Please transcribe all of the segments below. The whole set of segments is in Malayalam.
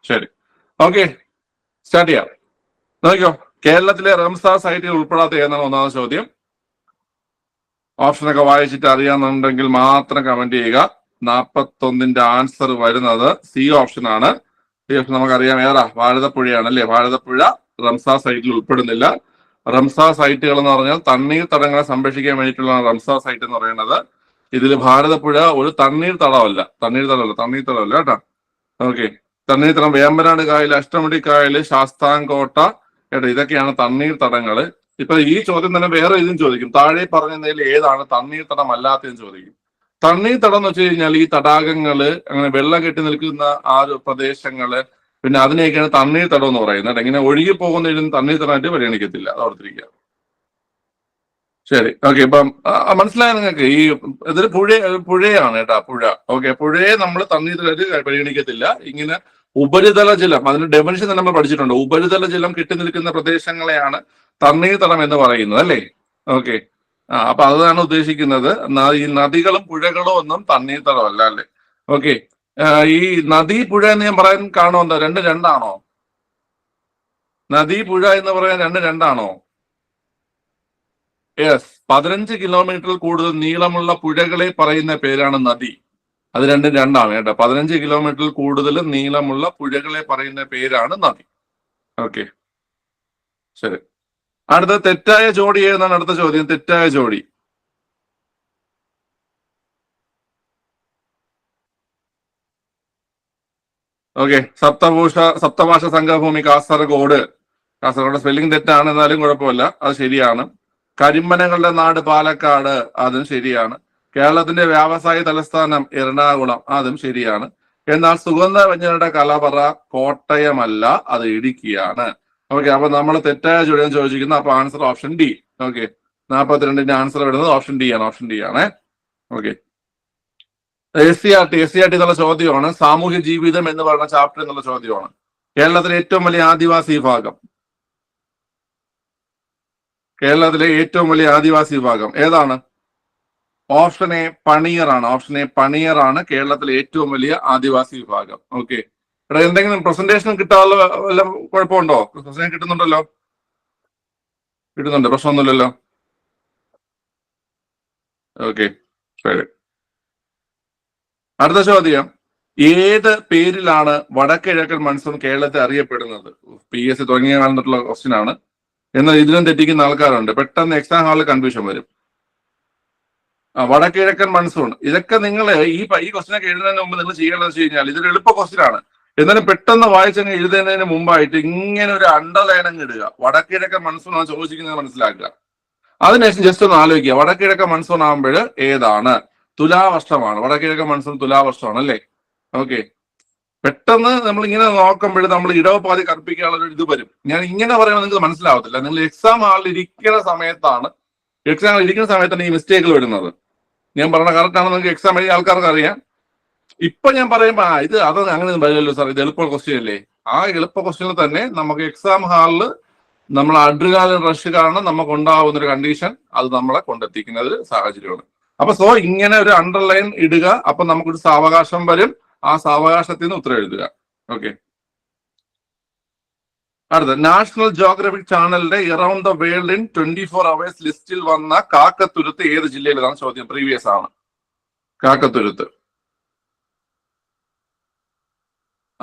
ശരി, ഓക്കെ, സ്റ്റാർട്ട് ചെയ്യാം. നോക്കിയോ, കേരളത്തിലെ റംസാർ സൈറ്റുകൾ ഉൾപ്പെടാത്ത ഏതാണ് ഒന്നാമത്തെ ചോദ്യം. ഓപ്ഷനൊക്കെ വായിച്ചിട്ട് അറിയാന്നുണ്ടെങ്കിൽ മാത്രം കമന്റ് ചെയ്യുക. 41ന്റെ ആൻസർ വരുന്നത് സി ഓപ്ഷൻ ആണ്. ഈ ഓപ്ഷൻ നമുക്കറിയാം, ഏതാ? ഭാരതപ്പുഴയാണ് അല്ലേ? ഭാരതപ്പുഴ റംസാർ സൈറ്റിൽ ഉൾപ്പെടുന്നില്ല. റംസാർ സൈറ്റുകൾ എന്ന് പറഞ്ഞാൽ തണ്ണീർത്തടങ്ങളെ സംരക്ഷിക്കാൻ വേണ്ടിയിട്ടുള്ള റംസാർ സൈറ്റ് എന്ന് പറയുന്നത്. ഇതിൽ ഭാരതപ്പുഴ ഒരു തണ്ണീർത്തടമല്ല കേട്ടോ. ഓക്കെ, തണ്ണീർത്തടം വേമ്പനാട് കായൽ, അഷ്ടമുടി കായൽ, ശാസ്താംകോട്ട കേട്ടോ, ഇതൊക്കെയാണ് തണ്ണീർത്തടങ്ങള്. ഇപ്പൊ ഈ ചോദ്യം തന്നെ വേറെ ഇതും ചോദിക്കും, താഴെ പറഞ്ഞതിൽ ഏതാണ് തണ്ണീർത്തടം അല്ലാത്തതെന്ന് ചോദിക്കും. തണ്ണീർത്തടം എന്ന് വെച്ച് കഴിഞ്ഞാൽ ഈ തടാകങ്ങള്, അങ്ങനെ വെള്ളം കെട്ടി നിൽക്കുന്ന ആ ഒരു പ്രദേശങ്ങള്, പിന്നെ അതിനെയൊക്കെയാണ് തണ്ണീർത്തടം എന്ന് പറയുന്നത്. ഇങ്ങനെ ഒഴുകി പോകുന്നതിലും തണ്ണീർത്തടമായിട്ട് പരിഗണിക്കത്തില്ല. അത് ഓർത്തിരിക്കുക. ശരി, ഓക്കെ. ഇപ്പം മനസ്സിലായ നിങ്ങൾക്ക്? ഈ ഇതൊരു പുഴയാണ് കേട്ടാ, പുഴ. ഓക്കെ, പുഴയെ നമ്മൾ തണ്ണീർത്തടമായിട്ട് പരിഗണിക്കത്തില്ല. ഇങ്ങനെ ഉപരിതല ജലം, അതിന്റെ ഡെഫിനിഷൻ തന്നെ നമ്മൾ പഠിച്ചിട്ടുണ്ട്. ഉപരിതല ജലം കെട്ടി നിൽക്കുന്ന പ്രദേശങ്ങളെയാണ് തണ്ണീർത്തടം എന്ന് പറയുന്നത് അല്ലേ? ഓക്കെ, അപ്പൊ അതാണ് ഉദ്ദേശിക്കുന്നത്. ഈ നദികളും പുഴകളും ഒന്നും തണ്ണീർത്തടം അല്ല അല്ലേ? ഓക്കെ, ഈ നദി പുഴ എന്ന് ഞാൻ പറയാൻ കാണോ? എന്താ രണ്ടാണോ? നദി പുഴ എന്ന് പറയാൻ രണ്ടാണോ? യെസ്, 15 കിലോമീറ്ററിൽ കൂടുതൽ നീളമുള്ള പുഴകളെ പറയുന്ന പേരാണ് നദി. അത് രണ്ടാണ് കേട്ടോ. 15 കിലോമീറ്ററിൽ കൂടുതൽ നീളമുള്ള പുഴകളെ പറയുന്ന പേരാണ് നദി. ഓക്കെ, ശരി. അടുത്ത തെറ്റായ ജോഡി ഏതാണ്? അടുത്ത ചോദ്യം, തെറ്റായ ജോഡി. ഓക്കെ, സപ്തഭാഷ സംഘഭൂമി കാസർഗോഡ്. കാസർഗോഡ് സ്പെല്ലിംഗ് തെറ്റാണ്, എന്നാലും കുഴപ്പമില്ല, അത് ശരിയാണ്. കരിമ്പനകളുടെ നാട് പാലക്കാട്, അതും ശരിയാണ്. കേരളത്തിന്റെ വ്യാവസായ തലസ്ഥാനം എറണാകുളം, അതും ശരിയാണ്. എന്നാൽ സുഗന്ധ വ്യഞ്ജനയുടെ കലവറ കോട്ടയമല്ല, അത് ഇടുക്കിയാണ്. ഓക്കെ, അപ്പൊ നമ്മൾ തെറ്റായ ജോഡിയാണ് ചോദിച്ചിരിക്കുന്നത്. അപ്പൊ ആൻസർ ഓപ്ഷൻ ഡി. ഓക്കെ, 42ന്റെ ആൻസർ വരുന്നത് ഓപ്ഷൻ ഡി ആണ്. ഓപ്ഷൻ ഡി ആണ്. ഓക്കെ, SCRT എന്നുള്ള ചോദ്യമാണ്. സാമൂഹ്യ ജീവിതം എന്ന് പറയുന്ന ചാപ്റ്റർ എന്നുള്ള ചോദ്യമാണ്. കേരളത്തിലെ ഏറ്റവും വലിയ ആദിവാസി വിഭാഗം, കേരളത്തിലെ ഏറ്റവും വലിയ ആദിവാസി വിഭാഗം ഏതാണ്? ഓപ്ഷൻ എ പണിയറാണ്. ഓപ്ഷൻ എ പണിയറാണ് കേരളത്തിലെ ഏറ്റവും വലിയ ആദിവാസി വിഭാഗം. ഓക്കെ, ഇവിടെ എന്തെങ്കിലും പ്രസന്റേഷൻ കിട്ടാനുള്ള വല്ല കുഴപ്പമുണ്ടോ? പ്രസന്റേഷൻ കിട്ടുന്നുണ്ടല്ലോ, കിട്ടുന്നുണ്ട്, പ്രശ്നമൊന്നുമില്ലല്ലോ. ഓക്കെ, ശരി. അടുത്ത ചോദ്യം, ഏത് പേരിലാണ് വടക്കിഴക്കൻ മൺസൂൺ കേരളത്തെ അറിയപ്പെടുന്നത്? PSC തുടങ്ങിയ കാലത്തുള്ള ക്വസ്റ്റ്യൻ ആണ്. എന്നാൽ ഇതിലും തെറ്റിക്കുന്ന ആൾക്കാരുണ്ട്. പെട്ടെന്ന് എക്സാം ഹാളിൽ കൺഫ്യൂഷൻ വരും. വടക്കിഴക്കൻ മൺസൂൺ, ഇതൊക്കെ നിങ്ങൾ ഈ ക്വസ്റ്റിനൊക്കെ എഴുതുന്നതിന് മുമ്പ് നിങ്ങൾ ചെയ്യേണ്ടത് വെച്ച് കഴിഞ്ഞാൽ, ഇതൊരു എളുപ്പ ക്വസ്റ്റ്യൻ ആണ്. എന്നാലും പെട്ടെന്ന് വായിച്ചങ്ങ് എഴുതുന്നതിന് മുമ്പായിട്ട് ഇങ്ങനെ ഒരു അണ്ടർലൈൻ അങ്ങ് ഇടുക. വടക്കിഴക്കൻ മൺസൂൺ ആണ് ചോദിച്ചിരിക്കുന്നത് മനസ്സിലാക്കുക. അതിനുശേഷം ജസ്റ്റ് ഒന്ന് ആലോചിക്കുക, വടക്കിഴക്കൻ മൺസൂൺ ആകുമ്പോൾ ഏതാണ്? തുലാവർഷമാണ്. വടക്കിഴക്കൻ മൺസൂൺ തുലാവർഷമാണ് അല്ലേ? ഓക്കെ, പെട്ടെന്ന് നമ്മൾ ഇങ്ങനെ നോക്കുമ്പോൾ നമ്മൾ ഇടവപ്പാതി കൽപ്പിക്കാനുള്ള ഒരു ഇത് വരും. ഞാൻ ഇങ്ങനെ പറയുമ്പോൾ നിങ്ങൾക്ക് മനസ്സിലാവത്തില്ല. നിങ്ങൾ എക്സാം ഹാളിൽ ഇരിക്കുന്ന സമയത്താണ് ഈ മിസ്റ്റേക്കുകൾ വരുന്നത്. ഞാൻ പറഞ്ഞ കറക്റ്റ് ആണെന്ന് നിങ്ങൾക്ക് എക്സാം എഴുതിയ ആൾക്കാർക്ക് അറിയാം. ഇപ്പൊ ഞാൻ പറയുമ്പോ അത് അങ്ങനെ വരില്ലല്ലോ സാർ, ഇത് എളുപ്പ ക്വസ്റ്റ്യൻ അല്ലേ? ആ എളുപ്പ ക്വസ്റ്റ്യനിൽ തന്നെ നമുക്ക് എക്സാം ഹാളിൽ നമ്മൾ അഡ്രിനാലിൻ റഷ് കാരണം നമുക്ക് ഉണ്ടാവുന്ന ഒരു കണ്ടീഷൻ, അത് നമ്മളെ കൊണ്ടെത്തിക്കുന്ന ഒരു സാഹചര്യമാണ്. അപ്പൊ ഇങ്ങനെ ഒരു അണ്ടർലൈൻ ഇടുക. അപ്പൊ നമുക്കൊരു സാവകാശം വരും. ആ സാവകാശത്തിൽ നിന്ന് ഉത്തരം എഴുതുക. ഓക്കെ, അടുത്ത, നാഷണൽ ജോഗ്രഫിക് ചാനലിന്റെ around the world in 24 hours ലിസ്റ്റിൽ വന്ന കാക്കത്തുരുത്ത് ഏത് ജില്ലയിലാണ്? ചോദ്യം പ്രീവിയസ് ആണ്. കാക്കത്തുരുത്ത്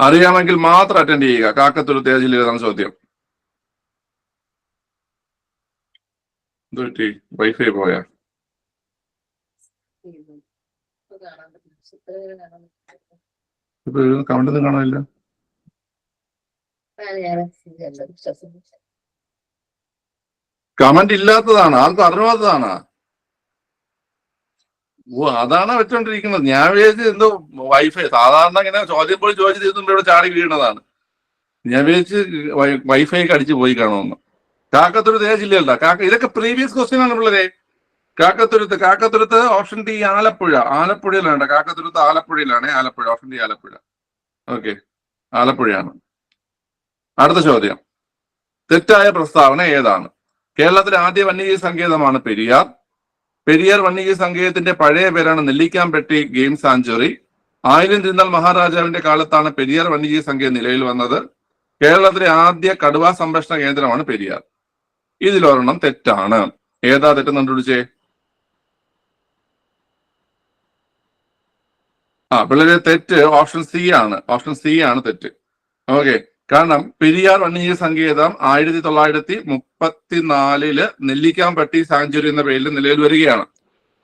അറിയാമെങ്കിൽ മാത്രം അറ്റൻഡ് ചെയ്യുക. കാക്കത്തുരുത്ത് ഏത് ജില്ലയിലാണ്? ചോദ്യം. വൈഫൈ പോയാ? കമന്റ് കാണാനില്ല. കമന്റ് ഇല്ലാത്തതാണ്, ആർക്കും അറിയാത്തതാണ്. അതാണ് വെച്ചോണ്ടിരിക്കുന്നത്. ഞാൻ വിചാരിച്ച് എന്തോ വൈഫൈ, സാധാരണ ഇങ്ങനെ ചോദ്യം പോയി ചോദിച്ചു ഇവിടെ ചാടി വീണതാണ്. ഞാൻ വിചാരിച്ച് വൈഫൈക്ക് അടിച്ചു പോയി കാണുമെന്ന്. കാക്കത്തുരുത്ത് ഏത് ജില്ലയല്ല? ഇതൊക്കെ പ്രീവിയസ് ക്വസ്റ്റ്യൻ ആണ് പിള്ളേരെ. Kakkathuruthu option D Alappuzha. ആലപ്പുഴയിലാണ് കാക്കത്തുരുത്ത്. ആലപ്പുഴയിലാണ്. Option D Alappuzha. ഓക്കെ, ആലപ്പുഴയാണ്. അടുത്ത ചോദ്യം, തെറ്റായ പ്രസ്താവന ഏതാണ്? കേരളത്തിലെ ആദ്യ വന്യജീവി സങ്കേതമാണ് പെരിയാർ. പെരിയാർ വന്യജീവി സങ്കേതത്തിന്റെ പഴയ പേരാണ് നെല്ലിക്കാംപെട്ടി ഗെയിം സാങ്ച്വറി. ആയിരം തിരുനാൾ മഹാരാജാവിന്റെ കാലത്താണ് പെരിയാർ വന്യജീവി സങ്കേതം നിലവിൽ വന്നത്. കേരളത്തിലെ ആദ്യ കടുവാ സംരക്ഷണ കേന്ദ്രമാണ് പെരിയാർ. ഇതിലൊരെണ്ണം തെറ്റാണ്. ഏതാ തെറ്റെന്ന് കണ്ടുപിടിച്ചേ? പിള്ളേരെ തെറ്റ് ഓപ്ഷൻ സി ആണ്. ഓപ്ഷൻ സി ആണ് തെറ്റ്. ഓക്കെ, കാരണം പെരിയാർ വന്യജീവി സങ്കേതം 1934 നെല്ലിക്കാമ്പട്ടി സാങ്ച്വറി എന്ന പേരിൽ നിലവിൽ വരികയാണ്.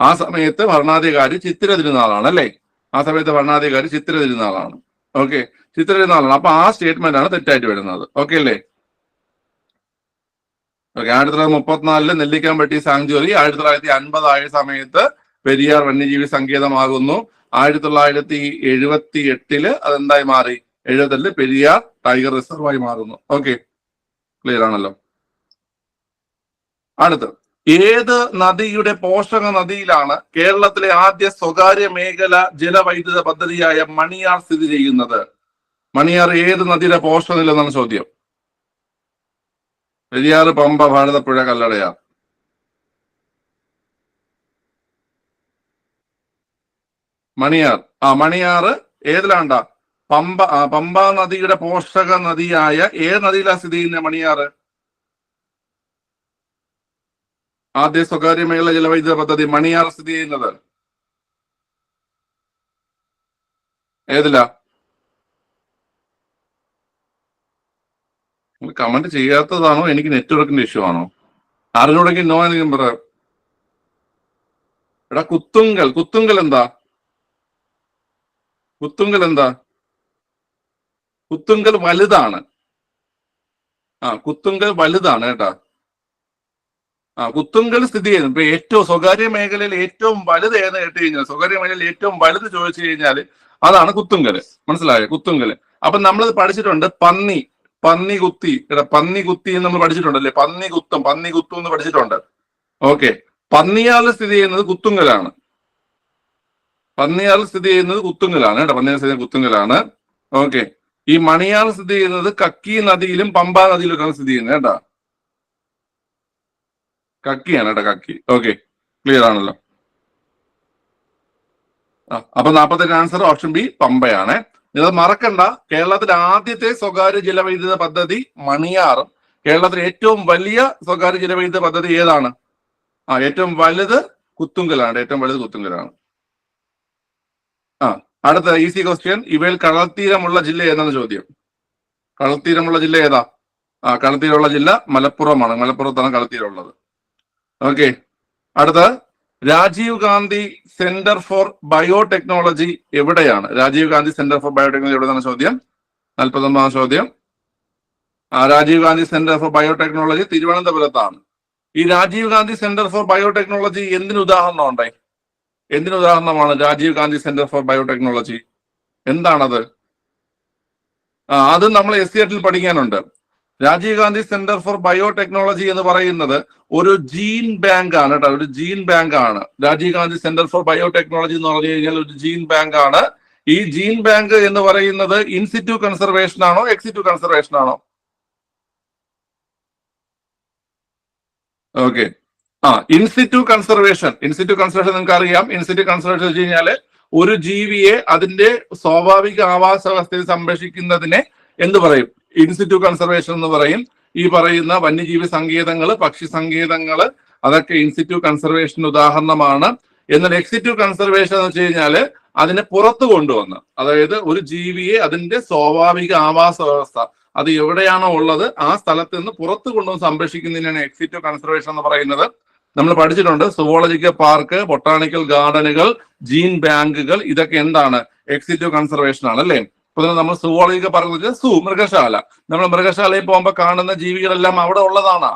ആ സമയത്ത് ഭരണാധികാരി ചിത്തിര തിരുനാളാണ് അല്ലേ? ആ സമയത്ത് ഭരണാധികാരി ചിത്തിര തിരുനാളാണ്. ഓക്കെ, ചിത്തിര തിരുനാളാണ്. അപ്പൊ ആ സ്റ്റേറ്റ്മെന്റ് ആണ് തെറ്റായിട്ട് വരുന്നത്. ഓക്കെ അല്ലേ? ഓക്കെ, 1934 നെല്ലിക്കാമ്പട്ടി സാങ്ച്വറി 1950 ആയ സമയത്ത് പെരിയാർ വന്യജീവി സങ്കേതമാകുന്നു. 1978 അതെന്തായി മാറി? 78 പെരിയാർ ടൈഗർ റിസർവായി മാറുന്നു. ഓക്കെ, ക്ലിയർ ആണല്ലോ. അടുത്ത്, ഏത് നദിയുടെ പോഷക നദിയിലാണ് കേരളത്തിലെ ആദ്യ സ്വകാര്യ മേഖല ജലവൈദ്യുത പദ്ധതിയായ മണിയാർ സ്ഥിതി ചെയ്യുന്നത്? മണിയാർ ഏത് നദിയുടെ പോഷക നദി എന്നാണ് ചോദ്യം. പെരിയാർ, പമ്പ, ഭാരതപ്പുഴ, കല്ലടയാർ? മണിയാർ. മണിയാർ ഏതിലാണ്ട? പമ്പ നദിയുടെ പോഷക നദിയായ ഏത് നദിയിലാണ് സ്ഥിതി ചെയ്യുന്നത് മണിയാറ്? ആദ്യ സ്വകാര്യ മേഖല ജലവൈദ്യുത പദ്ധതി മണിയാർ സ്ഥിതി ചെയ്യുന്നത് ഏതിലാ? കമന്റ് ചെയ്യാത്തതാണോ എനിക്ക് നെറ്റ്വർക്കിന്റെ ഇഷ്യൂ ആണോ? അറിഞ്ഞൂടെങ്കിൽ നോ എന്ന് പറയാം. എടാ കുത്തുങ്കൽ. കുത്തുങ്കൽ എന്താ? കുത്തുങ്കൽ എന്താ? കുത്തുങ്കൽ വലുതാണ്. കുത്തുങ്കൽ വലുതാണ് കേട്ടാ. കുത്തുങ്കൽ സ്ഥിതി ചെയ്യുന്നു. ഇപ്പൊ ഏറ്റവും സ്വകാര്യ മേഖലയിൽ ഏറ്റവും വലുത് ഏതെന്ന് കേട്ട് കഴിഞ്ഞാൽ, സ്വകാര്യ മേഖലയിൽ ഏറ്റവും വലുത് ചോദിച്ചു കഴിഞ്ഞാൽ അതാണ് കുത്തുങ്കൽ. മനസ്സിലായോ? കുത്തുങ്കൽ. അപ്പൊ നമ്മളത് പഠിച്ചിട്ടുണ്ട്. പന്നി കുത്തി എന്ന് നമ്മൾ പഠിച്ചിട്ടുണ്ടല്ലേ? പന്നി കുത്തും എന്ന് പഠിച്ചിട്ടുണ്ട്. ഓക്കെ, പന്നിയാറിൽ സ്ഥിതി ചെയ്യുന്നത് കുത്തുങ്കലാണ്. പന്നിയാറിൽ സ്ഥിതി ചെയ്യുന്നത് കുത്തുങ്കലാണ് കേട്ടോ. പന്നിയാർ സ്ഥിതി ചെയ്യുന്നത് കുത്തുങ്കലാണ്. ഓക്കെ, ഈ മണിയാർ സ്ഥിതി ചെയ്യുന്നത് കക്കി നദിയിലും പമ്പാ നദിയിലൊക്കെയാണ് സ്ഥിതി ചെയ്യുന്നത് കേട്ടാ. കക്കിയാണ് കേട്ടോ, കക്കി. ഓക്കെ, ക്ലിയർ ആണല്ലോ. അപ്പൊ 48 ആൻസർ ഓപ്ഷൻ ബി പമ്പയാണ്. ഇത് മറക്കണ്ട. കേരളത്തിലെ ആദ്യത്തെ സ്വകാര്യ ജലവൈദ്യുത പദ്ധതി മണിയാറും കേരളത്തിലെ ഏറ്റവും വലിയ സ്വകാര്യ ജലവൈദ്യുത പദ്ധതി ഏതാണ്? ഏറ്റവും വലുത് കുത്തുങ്കലാണ്. ഏറ്റവും വലുത് കുത്തുങ്കലാണ്. അടുത്ത ഈസി ക്വസ്റ്റ്യൻ. ഇവയിൽ കടൽത്തീരമുള്ള ജില്ല ഏതാണ് ചോദ്യം. കടൽത്തീരമുള്ള ജില്ല ഏതാ? കടൽത്തീരമുള്ള ജില്ല മലപ്പുറമാണ്. മലപ്പുറത്താണ് കടൽത്തീരമുള്ളത്. ഓക്കെ, അടുത്ത, Rajiv Gandhi centre for biotechnology എവിടെയാണ്? Rajiv Gandhi centre for biotechnology എവിടെയാണ് ചോദ്യം. 49 ചോദ്യം. Rajiv Gandhi centre for biotechnology തിരുവനന്തപുരത്താണ്. ഈ Rajiv Gandhi centre for biotechnology എന്തിനു ഉദാഹരണമുണ്ടേ? എന്തിനു ഉദാഹരണമാണ് Rajiv Gandhi centre for biotechnology? എന്താണത്? അത് നമ്മൾ SCERT പഠിക്കാനുണ്ട്. Rajiv Gandhi centre for biotechnology എന്ന് പറയുന്നത് ഒരു ജീൻ ബാങ്ക് ആണ് കേട്ടോ. ഒരു ജീൻ ബാങ്ക് ആണ് Rajiv Gandhi centre for biotechnology എന്ന് പറഞ്ഞു കഴിഞ്ഞാൽ ഒരു ജീൻ ബാങ്ക് ആണ്. ഈ ജീൻ ബാങ്ക് എന്ന് പറയുന്നത് ഇൻസിറ്റു കൺസർവേഷൻ ആണോ എക്സിറ്റു കൺസർവേഷൻ ആണോ? Okay, in situ conservation. നിങ്ങൾക്ക് അറിയാം. ഇൻസിറ്റു കൺസർവേഷൻ വെച്ച് കഴിഞ്ഞാല് ഒരു ജീവിയെ അതിന്റെ സ്വാഭാവിക ആവാസ വ്യവസ്ഥയിൽ സംരക്ഷിക്കുന്നതിനെ എന്ത് പറയും? ഇൻസിറ്റു കൺസർവേഷൻ എന്ന് പറയും. ഈ പറയുന്ന വന്യജീവി സങ്കേതങ്ങള്, പക്ഷി സങ്കേതങ്ങള്, അതൊക്കെ ഇൻസിറ്റു കൺസർവേഷൻ ഉദാഹരണമാണ്. എന്നാൽ എക്സിറ്റു കൺസർവേഷൻ എന്ന് വെച്ച് കഴിഞ്ഞാല് അതിനെ പുറത്തു കൊണ്ടുവന്ന്, അതായത് ഒരു ജീവിയെ അതിന്റെ സ്വാഭാവിക ആവാസ വ്യവസ്ഥ അത് എവിടെയാണോ ഉള്ളത് ആ സ്ഥലത്ത് നിന്ന് പുറത്തു കൊണ്ടുവന്ന് സംരക്ഷിക്കുന്നതിനാണ് എക്സിറ്റു കൺസർവേഷൻ എന്ന് പറയുന്നത്. നമ്മൾ പഠിച്ചിട്ടുണ്ട്. സുവോളജിക്കൽ പാർക്ക്, ബൊട്ടാണിക്കൽ ഗാർഡനുകൾ, ജീൻ ബാങ്കുകൾ, ഇതൊക്കെ എന്താണ്? എക്സിറ്റു കൺസർവേഷൻ ആണ് അല്ലേ? ഇപ്പൊ നമ്മൾ സുവോളജിക്കൽ പാർക്ക് മൃഗശാല. നമ്മൾ മൃഗശാലയിൽ പോകുമ്പോൾ കാണുന്ന ജീവികളെല്ലാം അവിടെ ഉള്ളതാണ്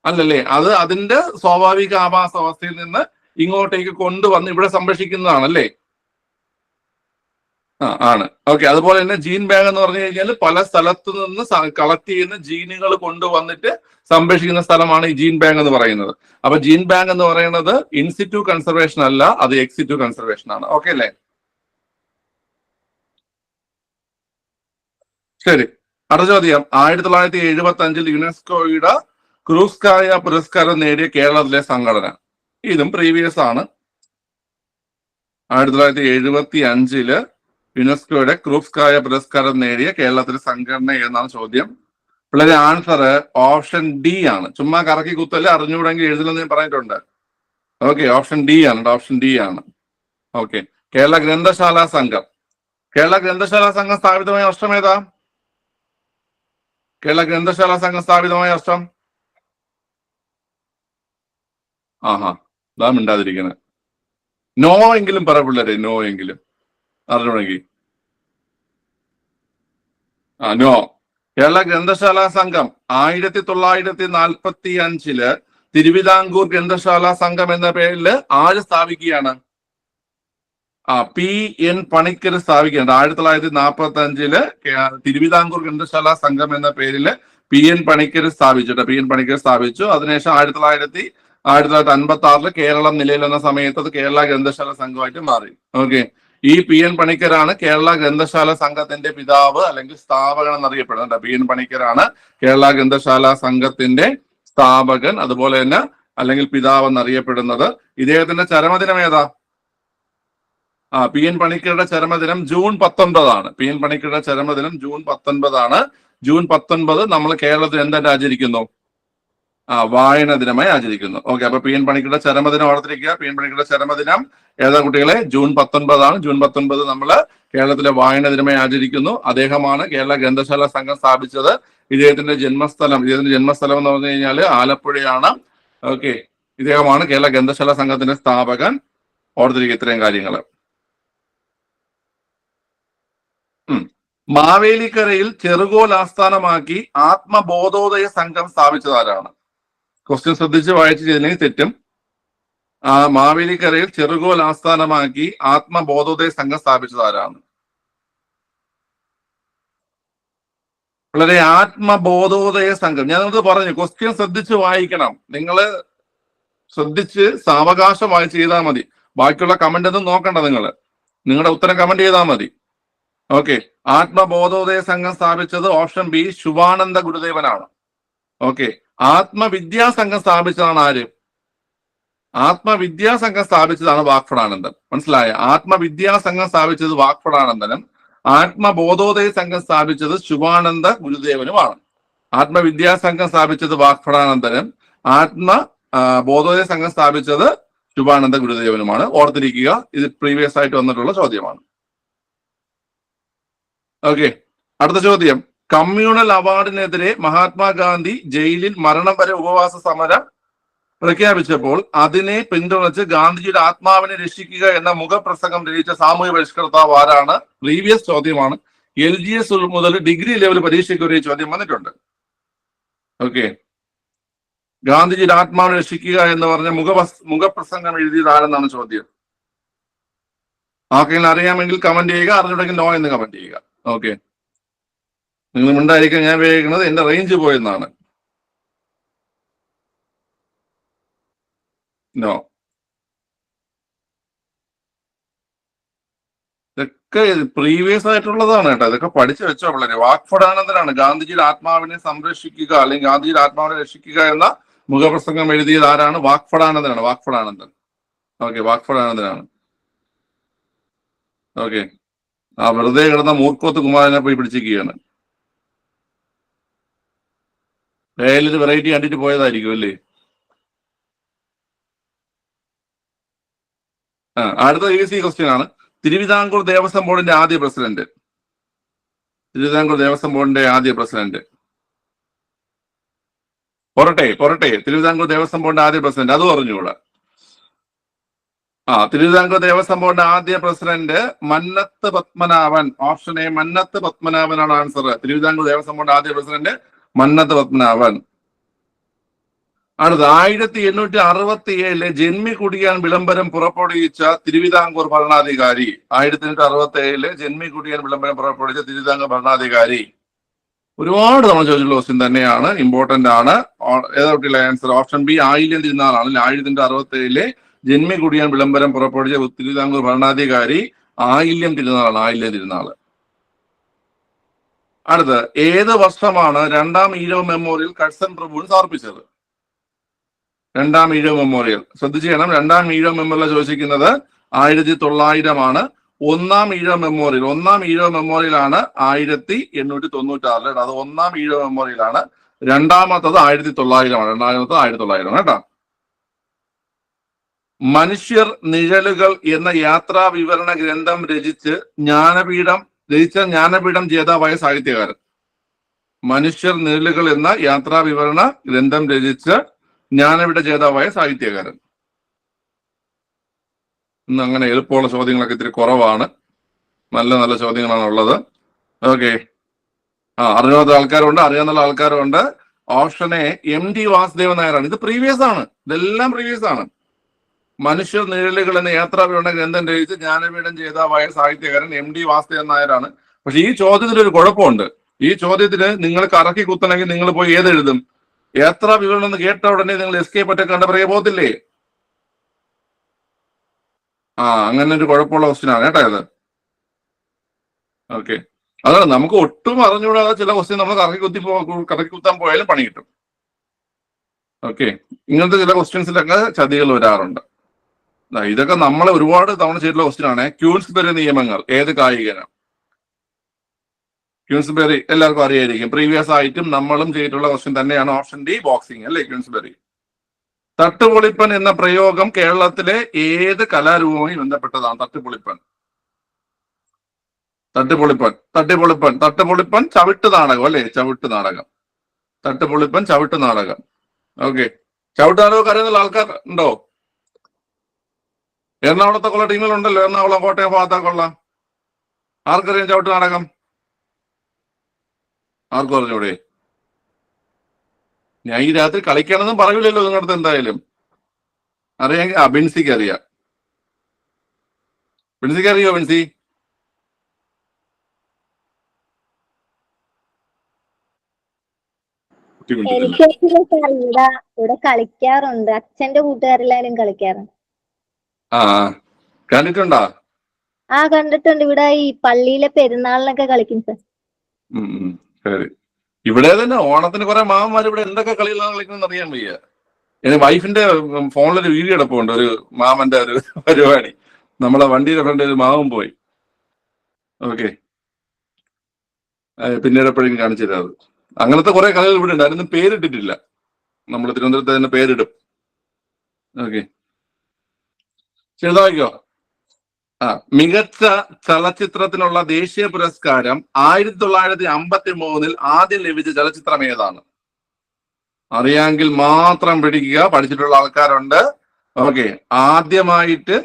അല്ലല്ലേ? അത് അതിന്റെ സ്വാഭാവിക ആവാസ അവസ്ഥയിൽ നിന്ന് ഇങ്ങോട്ടേക്ക് കൊണ്ടുവന്ന് ഇവിടെ സംരക്ഷിക്കുന്നതാണല്ലേ? ആണ്. ഓക്കെ, അതുപോലെ തന്നെ ജീൻ ബാങ്ക് എന്ന് പറഞ്ഞു കഴിഞ്ഞാൽ പല സ്ഥലത്തു നിന്ന് കളക്ട് ചെയ്യുന്ന ജീനുകൾ കൊണ്ടുവന്നിട്ട് സംരക്ഷിക്കുന്ന സ്ഥലമാണ് ഈ ജീൻ ബാങ്ക് എന്ന് പറയുന്നത്. അപ്പൊ ജീൻ ബാങ്ക് എന്ന് പറയുന്നത് ഇൻസിറ്റു കൺസർവേഷൻ അല്ല, അത് എക്സിറ്റു കൺസർവേഷൻ ആണ്. ഓക്കെ അല്ലേ? ശരി, അടുത്ത ചോദ്യം. 1975 യുനെസ്കോയുടെ ക്രൂസ്കായ പുരസ്കാരം നേടിയ കേരളത്തിലെ സംഘടന. ഇതും പ്രീവിയസ് ആണ്. 1975 യുനെസ്കോയുടെ ക്രൂപ്സ്കായ പുരസ്കാരം നേടിയ കേരളത്തിലെ സംഘടന ഏതെന്നാണ് ചോദ്യം. പിള്ളേരെ ആൻസർ ഓപ്ഷൻ ഡി ആണ്. ചുമ്മാ കറക്കി കുത്തല്, അറിഞ്ഞുകൂടെങ്കിൽ എഴുതില്ലെന്ന് ഞാൻ പറഞ്ഞിട്ടുണ്ട്. ഓക്കെ, ഓപ്ഷൻ ഡി ആണ്. ഓപ്ഷൻ ഡി ആണ്. ഓക്കെ, കേരള ഗ്രന്ഥശാല സംഘം. കേരള ഗ്രന്ഥശാല സംഘം സ്ഥാപിതമായ വർഷം ഏതാ? കേരള ഗ്രന്ഥശാല സംഘം സ്ഥാപിതമായ വർഷം? ആഹാ, ഇതാ മിണ്ടാതിരിക്കുന്നത്. നോ എങ്കിലും പറ പിള്ളേരെ, നോ എങ്കിലും അറിഞ്ഞുണെങ്കിൽ. നോ. കേരള ഗ്രന്ഥശാല സംഘം 1945 തിരുവിതാംകൂർ ഗ്രന്ഥശാല സംഘം എന്ന പേരിൽ ആര് സ്ഥാപിക്കുകയാണ്? പി എൻ പണിക്കർ സ്ഥാപിക്കുകയാണ്. 1945 തിരുവിതാംകൂർ ഗ്രന്ഥശാല സംഘം എന്ന പേരിൽ പി എൻ പണിക്കർ സ്ഥാപിച്ചു. പി എൻ പണിക്കർ സ്ഥാപിച്ചു. അതിനുശേഷം 1956 കേരളം നിലയിൽ വന്ന സമയത്ത് അത് കേരള ഗ്രന്ഥശാല സംഘമായിട്ട് മാറി. ഓക്കെ, ഈ പി എൻ പണിക്കരാണ് കേരള ഗ്രന്ഥശാല സംഘത്തിന്റെ പിതാവ് അല്ലെങ്കിൽ സ്ഥാപകൻ എന്നറിയപ്പെടുന്നത്. പി എൻ പണിക്കരാണ് കേരള ഗ്രന്ഥശാല സംഘത്തിന്റെ സ്ഥാപകൻ, അതുപോലെ തന്നെ അല്ലെങ്കിൽ പിതാവ് എന്നറിയപ്പെടുന്നത്. ഇദ്ദേഹത്തിന്റെ ചരമദിനം ഏതാ? പി എൻ പണിക്കരുടെ ചരമദിനം ജൂൺ 19 ആണ്. പി എൻ പണിക്കരുടെ ചരമദിനം ജൂൺ 19 ആണ്. ജൂൺ 19 നമ്മൾ കേരളത്തിൽ എന്തായിട്ട് ആചരിക്കുന്നു? വായന ദിനമായി ആചരിക്കുന്നു. ഓക്കെ, അപ്പൊ പി എൻ പണിക്കരുടെ ചരമദിനം ഓർത്തിരിക്കുക. പി എൻ പണിക്കരുടെ ചരമദിനം ഏതാ കുട്ടികളെ? ജൂൺ 19 ആണ്. ജൂൺ 19 നമ്മൾ കേരളത്തിലെ വായന ദിനമായി ആചരിക്കുന്നു. അദ്ദേഹമാണ് കേരള ഗ്രന്ഥശാല സംഘം സ്ഥാപിച്ചത്. ഇദ്ദേഹത്തിന്റെ ജന്മസ്ഥലം എന്ന് പറഞ്ഞു കഴിഞ്ഞാൽ ആലപ്പുഴയാണ്. ഓക്കെ, ഇദ്ദേഹമാണ് കേരള ഗ്രന്ഥശാല സംഘത്തിന്റെ സ്ഥാപകൻ. ഓർത്തിരിക്കുക ഇത്രയും കാര്യങ്ങൾ. മാവേലിക്കരയിൽ ചെറുകോൽ ആസ്ഥാനമാക്കി ആത്മബോധോദയ സംഘം സ്ഥാപിച്ചത് ആരാണ്? ക്വസ്റ്റ്യൻ ശ്രദ്ധിച്ച് വായിച്ചു ചെയ്തില്ലെങ്കിൽ തെറ്റും. മാവേലിക്കരയിൽ ചെറുകോൽ ആസ്ഥാനമാക്കി ആത്മബോധോദയ സംഘം സ്ഥാപിച്ചത് ആരാണ്? വളരെ ആത്മബോധോദയ സംഘം ഞാൻ നിങ്ങൾക്ക് പറഞ്ഞു. ക്വസ്റ്റ്യൻ ശ്രദ്ധിച്ച് വായിക്കണം. നിങ്ങൾ ശ്രദ്ധിച്ച് സാവകാശം വായിച്ച് ചെയ്താൽ മതി. ബാക്കിയുള്ള കമന്റ് ഒന്നും നോക്കണ്ട. നിങ്ങളുടെ ഉത്തരം കമന്റ് ചെയ്താൽ മതി. ഓക്കെ, ആത്മബോധോദയ സംഘം സ്ഥാപിച്ചത് ഓപ്ഷൻ ബി ശുഭാനന്ദ ഗുരുദേവനാണ്. ഓക്കെ, ആത്മവിദ്യാസംഘം സ്ഥാപിച്ചതാണ് ആര്? ആത്മവിദ്യാസംഘം സ്ഥാപിച്ചതാണ് വാഗ്ഭടാനന്ദൻ. മനസ്സിലായ? ആത്മവിദ്യാസംഘം സ്ഥാപിച്ചത് വാഗ്ഭടാനന്ദനും ആത്മബോധോദയ സംഘം സ്ഥാപിച്ചത് ശുഭാനന്ദ ഗുരുദേവനുമാണ്. ആത്മവിദ്യാസംഘം സ്ഥാപിച്ചത് വാഗ്ഭടാനന്ദനും ബോധോദയ സംഘം സ്ഥാപിച്ചത് ശുഭാനന്ദ ഗുരുദേവനുമാണ്. ഓർത്തിരിക്കുക, ഇത് പ്രീവിയസ് ആയിട്ട് വന്നിട്ടുള്ള ചോദ്യമാണ്. ഓക്കെ, അടുത്ത ചോദ്യം. കമ്മ്യൂണൽ അവാർഡിനെതിരെ മഹാത്മാഗാന്ധി ജയിലിൽ മരണം വരെ ഉപവാസ സമരം പ്രഖ്യാപിച്ചപ്പോൾ അതിനെ പിന്തുണച്ച് ഗാന്ധിജിയുടെ ആത്മാവിനെ രക്ഷിക്കുക എന്ന മുഖപ്രസംഗം രചിച്ച സാമൂഹ്യ പരിഷ്കർത്താവ് ആരാണ്? പ്രീവിയസ് ചോദ്യമാണ്. LGS മുതൽ ഡിഗ്രി ലെവൽ പരീക്ഷയ്ക്ക് ഒരു ചോദ്യം വന്നിട്ടുണ്ട്. ഓക്കെ, ഗാന്ധിജിയുടെ ആത്മാവിനെ രക്ഷിക്കുക എന്ന് പറഞ്ഞ മുഖപ്രസംഗം എഴുതിയത് ആരെന്നാണ് ചോദ്യം. ആർക്കെങ്കിലും അറിയാമെങ്കിൽ കമന്റ് ചെയ്യുക, അറിഞ്ഞിട്ടുണ്ടെങ്കിൽ നോ എന്ന് കമന്റ് ചെയ്യുക. ഓക്കെ, നിങ്ങൾ ഉണ്ടായിരിക്കാൻ ഞാൻ വിചാരിക്കുന്നത് എന്റെ റേഞ്ച് പോയെന്നാണ്. നോ, ഇതൊക്കെ പ്രീവിയസ് ആയിട്ടുള്ളതാണ് കേട്ടോ. ഇതൊക്കെ പഠിച്ചു വെച്ചോ വളരെ. വാഗ്ഭടാനന്ദനാണ് ഗാന്ധിജിയുടെ ആത്മാവിനെ സംരക്ഷിക്കുക അല്ലെങ്കിൽ ഗാന്ധിജിയുടെ ആത്മാവിനെ രക്ഷിക്കുക എന്ന മുഖപ്രസംഗം എഴുതിയത് ആരാണ്? വാഗ്ഭടാനന്ദനാണ്. ഓക്കെ, വാഗ്ഭടാനന്ദനാണ്. ഓക്കെ, വെറുതെ കിടന്ന മൂർക്കോത്ത് കുമാരനെ പോയി പിടിച്ചിരിക്കുകയാണ്. വേലൊരു വെറൈറ്റി കണ്ടിട്ട് പോയതായിരിക്കും അല്ലേ? അടുത്ത ഈസി ക്വസ്റ്റ്യൻ ആണ്. തിരുവിതാംകൂർ ദേവസ്വം ബോർഡിന്റെ ആദ്യ പ്രസിഡന്റ്. പൊറട്ടെ തിരുവിതാംകൂർ ദേവസ്വം ബോർഡിന്റെ ആദ്യ പ്രസിഡന്റ് അത് പറഞ്ഞുകൂടാ. തിരുവിതാംകൂർ ദേവസ്വം ബോർഡിന്റെ ആദ്യ president Mannath Padmanabhan. Option A Mannath പത്മനാഭനാണ് ആൻസർ. തിരുവിതാംകൂർ ദേവസ്വം ബോർഡിന്റെ ആദ്യ പ്രസിഡന്റ് മന്നത്ത് പത്മനാഭൻ. അടുത്ത 1867 ജന്മി കുടിയാൻ വിളംബരം പുറപ്പെടുവിച്ച തിരുവിതാംകൂർ ഭരണാധികാരി. 1867 ജന്മി കുടിയാൻ വിളംബരം പുറപ്പെടുവിച്ച തിരുവിതാംകൂർ ഭരണാധികാരി. ഒരുപാട് തവണ ചോദിച്ചിട്ടുള്ള ക്വസ്റ്റ്യൻ തന്നെയാണ്, ഇമ്പോർട്ടന്റ് ആണ്. ഏതൊക്കെയുള്ള ആൻസർ? ഓപ്ഷൻ ബി ആയില്യം തിരുനാളാണ്. 1867 ജന്മി കുടിയാൻ വിളംബരം പുറപ്പെടുവിച്ച തിരുവിതാംകൂർ ഭരണാധികാരി ആയില്യം തിരുനാള്. അടുത്ത് ഏത് വർഷമാണ് രണ്ടാം ഈഴവ മെമ്മോറിയൽ കഴ്സൺ പ്രഭുവിന് സമർപ്പിച്ചത്? രണ്ടാം ഈഴവ മെമ്മോറിയൽ ശ്രദ്ധിച്ചു ചെയ്യണം. രണ്ടാം ഈഴവ മെമ്മോറിയൽ ചോദിച്ചിരിക്കുന്നത് 1900 ഒന്നാം ഈഴോ മെമ്മോറിയലാണ് 1896. അത് ഒന്നാം ഈഴോ മെമ്മോറിയലാണ്. രണ്ടാമത്തത് 1900 കേട്ടോ. മനുഷ്യർ നിഴലുകൾ എന്ന യാത്രാ വിവരണ ഗ്രന്ഥം രചിച്ച ജ്ഞാനപീഠം ജേതാവായ സാഹിത്യകാരൻ. മനുഷ്യർ നിഴലുകൾ എന്ന യാത്രാ വിവരണ ഗ്രന്ഥം രചിച്ച ജ്ഞാനപീഠ ജേതാവായ സാഹിത്യകാരൻ. ഇന്ന് അങ്ങനെ എളുപ്പമുള്ള ചോദ്യങ്ങളൊക്കെ ഇത്തിരി കുറവാണ്. നല്ല നല്ല ചോദ്യങ്ങളാണ് ഉള്ളത്. ഓക്കെ, അറിയാത്ത ആൾക്കാരുണ്ട്, അറിയാവുന്ന ആൾക്കാരുണ്ട്. ഓപ്ഷൻ എ MT വാസുദേവൻ നായരാണ്. ഇത് പ്രീവിയസ് ആണ്, ഇതെല്ലാം പ്രീവിയസ് ആണ്. മനുഷ്യർ നിഴലുകൾ എന്ന യാത്രാ വിവരണ ഗ്രന്ഥം രചിച്ച് ജ്ഞാനപീഠം ജേതാവായ സാഹിത്യകാരൻ MT വാസുദേവൻ നായരാണ്. പക്ഷെ ഈ ചോദ്യത്തിന് ഒരു കുഴപ്പമുണ്ട്. ഈ ചോദ്യത്തിന് നിങ്ങൾ കറക്കി കുത്തണമെങ്കിൽ നിങ്ങൾ പോയി ഏതെഴുതും? യാത്രാ വിവരണം എന്ന് കേട്ട ഉടനെ നിങ്ങൾ എസ്കേപ്പ് ഒറ്റ കണ്ട പറയെ പോകത്തില്ലേ? അങ്ങനെ ഒരു കുഴപ്പമുള്ള ക്വസ്റ്റ്യൻ ആണ് കേട്ടോ ഇത്. ഓക്കെ, അതാണ് നമുക്ക് ഒട്ടും അറിഞ്ഞുകൂടാതെ ചില ക്വസ്റ്റ്യൻ നമ്മൾ കറക്കി കുത്താൻ പോയാലും പണി കിട്ടും. ഓക്കെ, ഇങ്ങനത്തെ ചില ക്വസ്റ്റ്യൻസിലൊക്കെ ചതികൾ വരാറുണ്ട്. ഇതൊക്കെ നമ്മൾ ഒരുപാട് തവണ ചെയ്തിട്ടുള്ള ക്വസ്റ്റ്യൻ ആണ്. ക്യൂൻസ്ബെറി നിയമങ്ങൾ ഏത് കായികനം? ക്യൂൻസ്ബെറി എല്ലാവർക്കും അറിയായിരിക്കും. പ്രീവിയസ് ആയിട്ടും നമ്മളും ചെയ്തിട്ടുള്ള ക്വസ്റ്റ്യൻ തന്നെയാണ്. ഓപ്ഷൻ ഡി ബോക്സിംഗ് അല്ലേ, ക്യൂൻസ്ബെറി. തട്ടുപൊളിപ്പൻ എന്ന പ്രയോഗം കേരളത്തിലെ ഏത് കലാരൂപവുമായി ബന്ധപ്പെട്ടതാണ്? തട്ടുപൊളിപ്പൻ ചവിട്ട് നാടകം അല്ലേ, ചവിട്ട് നാടകം. ഓക്കെ, ചവിട്ട് നാടകമൊക്കെ അറിയുന്ന ആൾക്കാർ ഉണ്ടോ? എറണാകുളത്തൊക്കെയുള്ള ടീമുകളുണ്ടല്ലോ, എറണാകുളം, കോട്ടയം ഭാഗത്തൊക്കെയുള്ള. ആർക്കറിയാം ചവിട്ട് നാടകം? ആർക്കും അറിഞ്ഞൂടെ? ഞാൻ ഈ രാത്രി കളിക്കണമെന്നും പറയൂലല്ലോ നിങ്ങളുടെ അടുത്ത്. എന്തായാലും അറിയാമെങ്കിൽ ബിൻസിക്ക് അറിയാം. ബിൻസിക്ക് അറിയോ? ബിൻസി ഇവിടെ കളിക്കാറുണ്ട്. അച്ഛന്റെ കൂട്ടുകാരെല്ലാരും കളിക്കാറുണ്ട്. കണ്ടിട്ടുണ്ടോ? കണ്ടിട്ടുണ്ട്. ഇവിടെ ഈ പള്ളിയിലെ പെരുന്നാളിനൊക്കെ കളിക്കും സർ. ശരി. ഇവിടെ തന്നെ ഓണത്തിന് കുറെ മാമന്മാർ ഇവിടെ എന്തൊക്കെ കളികളാണ് കളിക്കുന്നത് അറിയാൻ വയ്യ. എന്റെ വൈഫിന്റെ ഫോണിലൊരു വീഡിയോ എടുപ്പുണ്ട്, ഒരു മാമന്റെ ഒരു പരിപാടി. നമ്മളെ വണ്ടിയുടെ ഫ്രണ്ട് ഒരു മാമൻ പോയി. ഓക്കെ, പിന്നീട് എപ്പോഴും കാണിച്ചു തരാം. അത് അങ്ങനത്തെ കുറെ കളികൾ ഇവിടെ ഉണ്ട്. അതിനൊന്നും പേരിട്ടിട്ടില്ല. നമ്മൾ തിരുവനന്തപുരത്ത് തന്നെ പേരിടും. ഓക്കെ, ചെറുതായിക്കോ. മികച്ച ചലച്ചിത്രത്തിനുള്ള ദേശീയ പുരസ്കാരം 1953 ആദ്യം ലഭിച്ച ചലച്ചിത്രം ഏതാണ്? അറിയാമെങ്കിൽ മാത്രം പിടിക്കുക. പഠിച്ചിട്ടുള്ള ആൾക്കാരുണ്ട്. ഓക്കെ, ആദ്യമായിട്ട്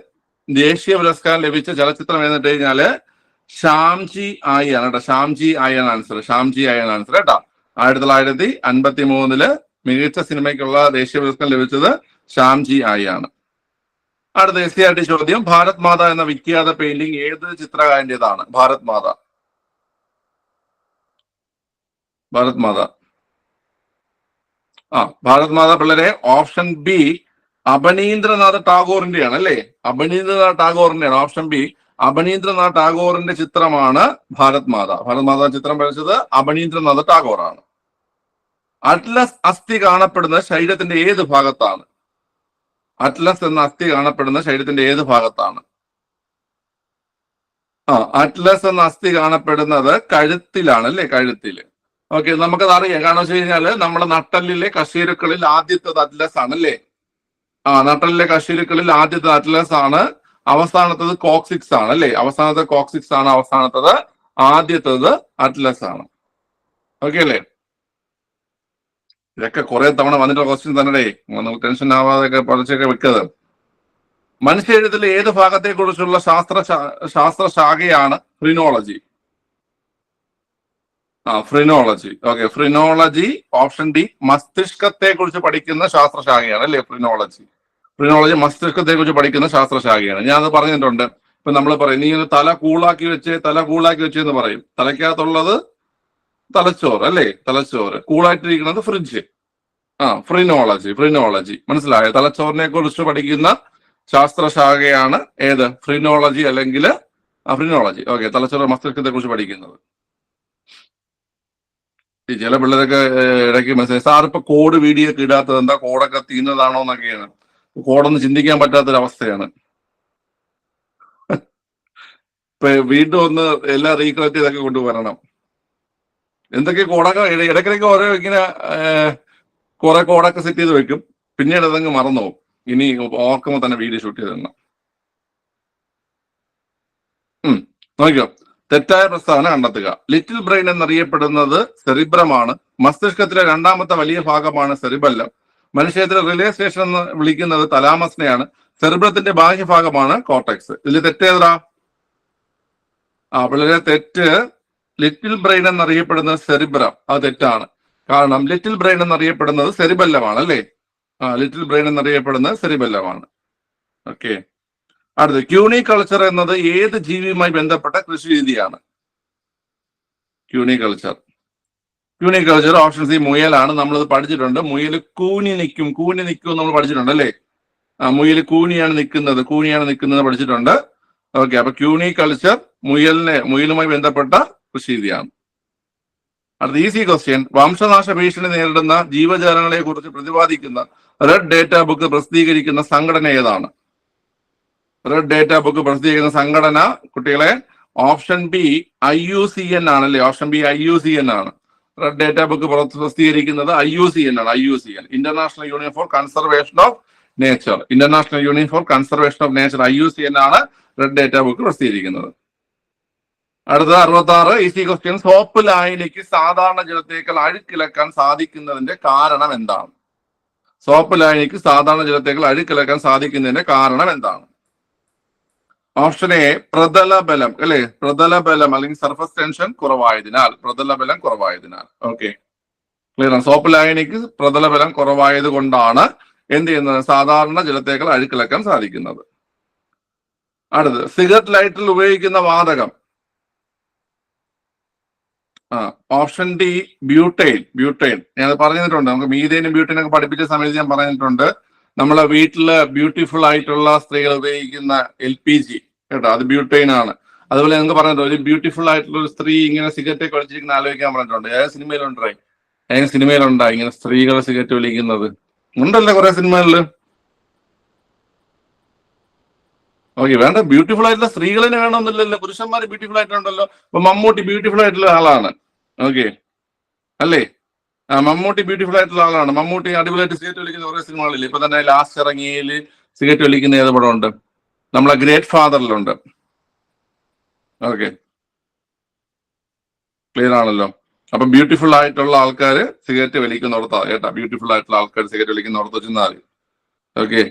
ദേശീയ പുരസ്കാരം ലഭിച്ച ചലച്ചിത്രം എന്നിട്ട് കഴിഞ്ഞാല് ശ്യാംജി ആയി ആണ് കേട്ടോ. ശ്യാംജി ആയി ആണ് ആൻസർ കേട്ടോ. 1953 മികച്ച സിനിമയ്ക്കുള്ള ദേശീയ പുരസ്കാരം ലഭിച്ചത് ശ്യാംജി ആയി ആണ്. അടുത്ത SCRT ചോദ്യം. ഭാരത് മാത എന്ന വിഖ്യാത പെയിന്റിംഗ് ഏത് ചിത്രകാരൻ്റെതാണ്? ഭാരത് മാത പിള്ളേരെ, ഓപ്ഷൻ ബി അബനീന്ദ്രനാഥ് ടാഗോറിന്റെയാണ് അല്ലേ. അബനീന്ദ്രനാഥ് ടാഗോറിന്റെയാണ്. ഓപ്ഷൻ ബി അബനീന്ദ്രനാഥ് ടാഗോറിന്റെ ചിത്രമാണ് ഭാരത് മാത ചിത്രം വരച്ചത് അബനീന്ദ്രനാഥ് ടാഗോറാണ്. അറ്റ്ലസ് അസ്ഥി കാണപ്പെടുന്ന ശരീരത്തിന്റെ ഏത് ഭാഗത്താണ്? അറ്റ്ലസ് എന്ന അസ്ഥി കാണപ്പെടുന്ന ശരീരത്തിന്റെ ഏത് ഭാഗത്താണ്? അറ്റ്ലസ് എന്ന അസ്ഥി കാണപ്പെടുന്നത് കഴുത്തിലാണ് അല്ലേ, കഴുത്തില്. ഓക്കെ, നമുക്കത് അറിയാം. കാരണം വെച്ച് കഴിഞ്ഞാല് നമ്മുടെ നട്ടലിലെ കശേരുക്കളിൽ ആദ്യത്തത് അറ്റ്ലസ് ആണ് അല്ലേ. നട്ടലിലെ കശേരുക്കളിൽ ആദ്യത്തത് അറ്റ്ലസ് ആണ്. അവസാനത്തത് കോക്സിക്സ് ആണ് അല്ലേ. അവസാനത്തത് ആദ്യത്തത് അറ്റ്ലസ് ആണ്. ഓക്കെ അല്ലേ. ഇതൊക്കെ കുറെ തവണ വന്നിട്ടുള്ള ക്വസ്റ്റ്യൻ തന്നെ. നമ്മൾ ടെൻഷൻ ആവാതെയൊക്കെ പഠിച്ചൊക്കെ വെക്കത്. മനുഷ്യരീരത്തിലെ ഏത് ഭാഗത്തെ കുറിച്ചുള്ള ശാസ്ത്ര ശാഖയാണ് phrenology? Okay, phrenology option D മസ്തിഷ്കത്തെ കുറിച്ച് പഠിക്കുന്ന ശാസ്ത്രശാഖയാണ് അല്ലേ. ഫ്രിനോളജി മസ്തിഷ്കത്തെ കുറിച്ച് പഠിക്കുന്ന ശാസ്ത്രശാഖയാണ്. ഞാൻ അത് പറഞ്ഞിട്ടുണ്ട്. ഇപ്പൊ നമ്മൾ പറയും നീ തല കൂളാക്കി വെച്ച് എന്ന് പറയും. തലയ്ക്കകത്തുള്ളത് തലച്ചോറ് അല്ലേ, തലച്ചോറ്. കൂളായിട്ടിരിക്കുന്നത് ഫ്രിഡ്ജ്. ഫ്രിനോളജി മനസ്സിലായോ? തലച്ചോറിനെ കുറിച്ച് പഠിക്കുന്ന ശാസ്ത്രശാഖയാണ് ഏത്? ഫ്രിനോളജി അല്ലെങ്കിൽ ഫ്രിനോളജി. ഓക്കെ, തലച്ചോറ് മസ്തിഷ്കത്തെ കുറിച്ച് പഠിക്കുന്നത്. ഈ ചില പിള്ളേരൊക്കെ ഇടയ്ക്ക് മെസ്സേജ്, സാർ ഇപ്പൊ കോഡ് വീഡിയോ ഒക്കെ ഇടാത്തത് എന്താ? കോഡൊക്കെ തീർന്നതാണോ എന്നൊക്കെയാണ്. കോഡൊന്നും ചിന്തിക്കാൻ പറ്റാത്തൊരവസ്ഥയാണ്. വീണ്ടും ഒന്ന് എല്ലാം റീകളക്ട് ചെയ്തൊക്കെ കൊണ്ടുവരണം. എന്തൊക്കെ കോഡൊക്കെ ഇടയ്ക്കിടയ്ക്ക് ഓരോ ഇങ്ങനെ കുറെ കോഡൊക്കെ സെറ്റ് ചെയ്ത് വെക്കും, പിന്നീട് അതങ്ങ് മറന്നു പോകും. ഇനി ഓർക്കുമ്പോൾ തന്നെ വീഡിയോ ഷൂട്ട് ചെയ്തിടണം. നോക്കിയോ, തെറ്റായ പ്രസ്താവന കണ്ടെത്തുക. ലിറ്റിൽ ബ്രെയിൻ എന്നറിയപ്പെടുന്നത് സെറിബ്രമാണ്. മസ്തിഷ്കത്തിലെ രണ്ടാമത്തെ വലിയ ഭാഗമാണ് സെറിബല്ലം. മനുഷ്യത്തിലെ റിലേ സ്റ്റേഷൻ എന്ന് വിളിക്കുന്നത് തലാമസിനെയാണ്. സെറിബ്രത്തിന്റെ ബാഹ്യഭാഗമാണ് കോർട്ടെക്സ്. ഇതിൽ തെറ്റേതാ? വളരെ തെറ്റ്. ലിറ്റിൽ ബ്രെയിൻ എന്നറിയപ്പെടുന്നത് സെറിബ്രം. അത് തെറ്റാണ്. കാരണം ലിറ്റിൽ ബ്രെയിൻ എന്നറിയപ്പെടുന്നത് സെറിബല്ലമാണ് അല്ലേ? ലിറ്റിൽ ബ്രെയിൻ എന്നറിയപ്പെടുന്നത് സെറിബല്ലമാണ്. ഓക്കെ. അടുത്ത്, ക്യൂണികൾച്ചർ എന്നത് ഏത് ജീവിയുമായി ബന്ധപ്പെട്ട കൃഷി രീതിയാണ്? ക്യൂണികൾച്ചർ ഓപ്ഷൻ സി മുയലാണ്. നമ്മളത് പഠിച്ചിട്ടുണ്ട്. മുയൽ കൂനി നിൽക്കും നമ്മൾ പഠിച്ചിട്ടുണ്ട് അല്ലേ? മുയൽ കൂനിയാണ് നിൽക്കുന്നത് പഠിച്ചിട്ടുണ്ട്. ഓക്കെ. അപ്പൊ ക്യൂണികൾച്ചർ മുയലുമായി ബന്ധപ്പെട്ട കൃഷി രീതിയാണ്. അടുത്ത ഈസി ക്വസ്റ്റ്യൻ. വംശനാശ ഭീഷണി നേരിടുന്ന ജീവജാലങ്ങളെ കുറിച്ച് പ്രതിപാദിക്കുന്ന റെഡ് ഡേറ്റ ബുക്ക് പ്രസിദ്ധീകരിക്കുന്ന സംഘടന ഏതാണ്? റെഡ് ഡേറ്റ ബുക്ക് പ്രസിദ്ധീകരിക്കുന്ന സംഘടന കുട്ടികളെ ഓപ്ഷൻ ബി IUCN ആണല്ലേ? ഓപ്ഷൻ ബി IUCN ആണ്. റെഡ് ഡേറ്റ ബുക്ക് പ്രസിദ്ധീകരിക്കുന്നത് IUCN ആണ്. IUCN, international union for conservation of nature. IUCN ആണ് റെഡ് ഡേറ്റ ബുക്ക് പ്രസിദ്ധീകരിക്കുന്നത്. അടുത്ത 66 ഈസി ക്വസ്റ്റ്യൻ. സോപ്പ് ലായനിക്ക് സാധാരണ ജലത്തേക്കാൾ അഴുക്കിളക്കാൻ സാധിക്കുന്നതിന്റെ കാരണം എന്താണ്? ഓപ്ഷൻ എ പ്രതലബലം അല്ലെ? പ്രതലബലം അല്ലെങ്കിൽ സർഫസ് ടെൻഷൻ കുറവായതിനാൽ. ഓക്കെ, ക്ലിയർ ആണ്. സോപ്പ് ലായനിക്ക് പ്രതലബലം കുറവായത് കൊണ്ടാണ് എന്ത് ചെയ്യുന്നത്? സാധാരണ ജലത്തേക്കാൾ അഴുക്കിളക്കാൻ സാധിക്കുന്നത്. അടുത്ത്, സിഗരറ്റ് ലൈറ്ററിൽ ഉപയോഗിക്കുന്ന വാതകം. Option D butyne. ഞാൻ പറഞ്ഞിട്ടുണ്ട്. നമുക്ക് മീഥേനും ബ്യൂട്ടൈനൊക്കെ പഠിപ്പിച്ച സമയത്ത് ഞാൻ പറഞ്ഞിട്ടുണ്ട്. നമ്മളെ വീട്ടില് ബ്യൂട്ടിഫുൾ ആയിട്ടുള്ള സ്ത്രീകൾ ഉപയോഗിക്കുന്ന LPG കേട്ടോ, അത് ബ്യൂട്ടൈൻ ആണ്. അതുപോലെ നിങ്ങൾക്ക് പറഞ്ഞിട്ടുണ്ട്, ഒരു ബ്യൂട്ടിഫുൾ ആയിട്ടുള്ള ഒരു സ്ത്രീ ഇങ്ങനെ സിഗരറ്റ് ഒക്കെ വലിച്ചിരിക്കുന്ന ആലോചിക്കാൻ പറഞ്ഞിട്ടുണ്ട്. ഏത് സിനിമയിലുണ്ടായി ഇങ്ങനെ സ്ത്രീകൾ സിഗരറ്റ് വലിക്കുന്നത്? ഉണ്ടല്ലോ കുറെ സിനിമകളില്. ഓക്കെ, വേണ്ട. ബ്യൂട്ടിഫുൾ ആയിട്ടുള്ള സ്ത്രീകളെ വേണമെന്നില്ലല്ലോ, പുരുഷന്മാർ ബ്യൂട്ടിഫുൾ ആയിട്ടുണ്ടല്ലോ. അപ്പൊ മമ്മൂട്ടി ബ്യൂട്ടിഫുൾ ആയിട്ടുള്ള ആളാണ്. ഓക്കെ അല്ലേ? മമ്മൂട്ടി ബ്യൂട്ടിഫുൾ ആയിട്ടുള്ള ആളാണ്. മമ്മൂട്ടി അടിപൊളിയായിട്ട് സിഗരറ്റ് വലിക്കുന്ന കുറെ സിനിമകളില്ല. ഇപ്പൊ തന്നെ ലാസ്റ്റ് ഇറങ്ങിയതിൽ സിഗരറ്റ് വലിക്കുന്ന ഏത് പടമുണ്ട്? നമ്മളെ ഗ്രേറ്റ് ഫാദറിലുണ്ട്. ഓക്കെ, ക്ലിയർ ആണല്ലോ. അപ്പൊ ബ്യൂട്ടിഫുൾ ആയിട്ടുള്ള ആൾക്കാർ സിഗരറ്റ് വലിക്കുന്നിടത്താ കേട്ടാ. ബ്യൂട്ടിഫുൾ ആയിട്ടുള്ള ആൾക്കാർ സിഗരറ്റ് വലിക്കുന്നിടത്ത് വെച്ചാൽ. ഓക്കെ,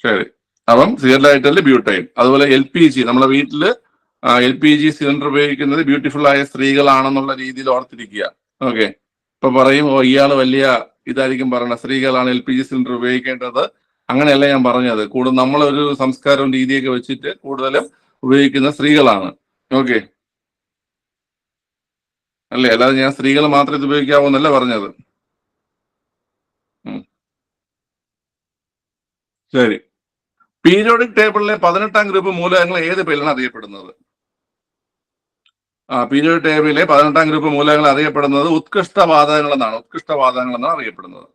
ശരി. അപ്പം സിഗരറ്റ് ലൈറ്ററിൽ ബ്യൂട്ടൈൻ. അതുപോലെ LPG, നമ്മളെ വീട്ടില് LPG സിലിണ്ടർ ഉപയോഗിക്കുന്നത് ബ്യൂട്ടിഫുൾ ആയ സ്ത്രീകളാണെന്നുള്ള രീതിയിൽ ഓർത്തിരിക്കുക. ഓക്കെ, ഇപ്പൊ പറയും ഇയാള് വലിയ ഇതായിരിക്കും പറയണ, സ്ത്രീകളാണ് LPG സിലിണ്ടർ ഉപയോഗിക്കേണ്ടത്. അങ്ങനെയല്ല ഞാൻ പറഞ്ഞത്. കൂടുതൽ നമ്മളൊരു സംസ്കാരവും രീതിയൊക്കെ വെച്ചിട്ട് കൂടുതലും ഉപയോഗിക്കുന്ന സ്ത്രീകളാണ്. ഓക്കെ അല്ലേ? അല്ലാതെ ഞാൻ സ്ത്രീകൾ മാത്രമേ ഇത് ഉപയോഗിക്കാവൂ എന്നല്ല പറഞ്ഞത്. ശരി. പീരിയോഡിക് ടേബിളിലെ 18ാം ഗ്രൂപ്പ് മൂലകങ്ങൾ ഏത് പേരിലാണ് അറിയപ്പെടുന്നത്? പീരിയോഡിക് ടേബിളിലെ 18ാം ഗ്രൂപ്പ് മൂലകങ്ങൾ അറിയപ്പെടുന്നത് ഉത്കൃഷ്ടവാതകങ്ങൾ എന്നാണ് അറിയപ്പെടുന്നത്.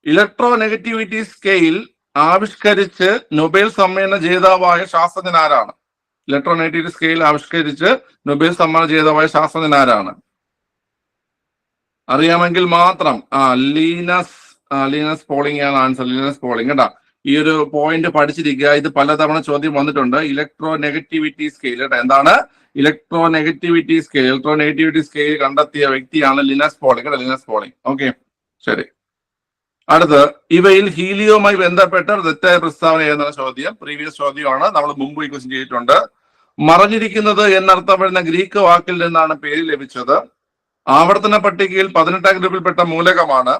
ഇലക്ട്രോ നെഗറ്റിവിറ്റി സ്കെയിൽ ആവിഷ്കരിച്ച് നൊബേൽ സമ്മാന ജേതാവായ ശാസ്ത്രജ്ഞൻ ആരാണ്? അറിയാമെങ്കിൽ മാത്രം. ലീനസ് പോളിംഗ് ആണ് ആൻസർ. ലീനസ് പോളിംഗ് കേട്ടാ. ഈ ഒരു പോയിന്റ് പഠിച്ചിരിക്കുക. ഇത് പലതവണ ചോദ്യം വന്നിട്ടുണ്ട്. ഇലക്ട്രോ നെഗറ്റിവിറ്റി സ്കെയിൽ കേട്ടോ. എന്താണ് ഇലക്ട്രോ നെഗറ്റിവിറ്റി സ്കെയിൽ കണ്ടെത്തിയ വ്യക്തിയാണ് ലിനസ് പോളിംഗ്. ഓക്കെ, ശരി. അടുത്ത്, ഇവയിൽ ഹീലിയോമായി ബന്ധപ്പെട്ട തെറ്റായ പ്രസ്താവന ഏതെന്ന ചോദ്യം. പ്രീവിയസ് ചോദ്യമാണ്, നമ്മൾ മുമ്പ് ഈ ക്വസ്റ്റ്യൻ ചെയ്തിട്ടുണ്ട്. മറഞ്ഞിരിക്കുന്നത് എന്നർത്ഥം വരുന്ന ഗ്രീക്ക് വാക്കിൽ നിന്നാണ് പേര് ലഭിച്ചത്. ആവർത്തന പട്ടികയിൽ 18ാം ഗ്രൂപ്പിൽപ്പെട്ട മൂലകമാണ്.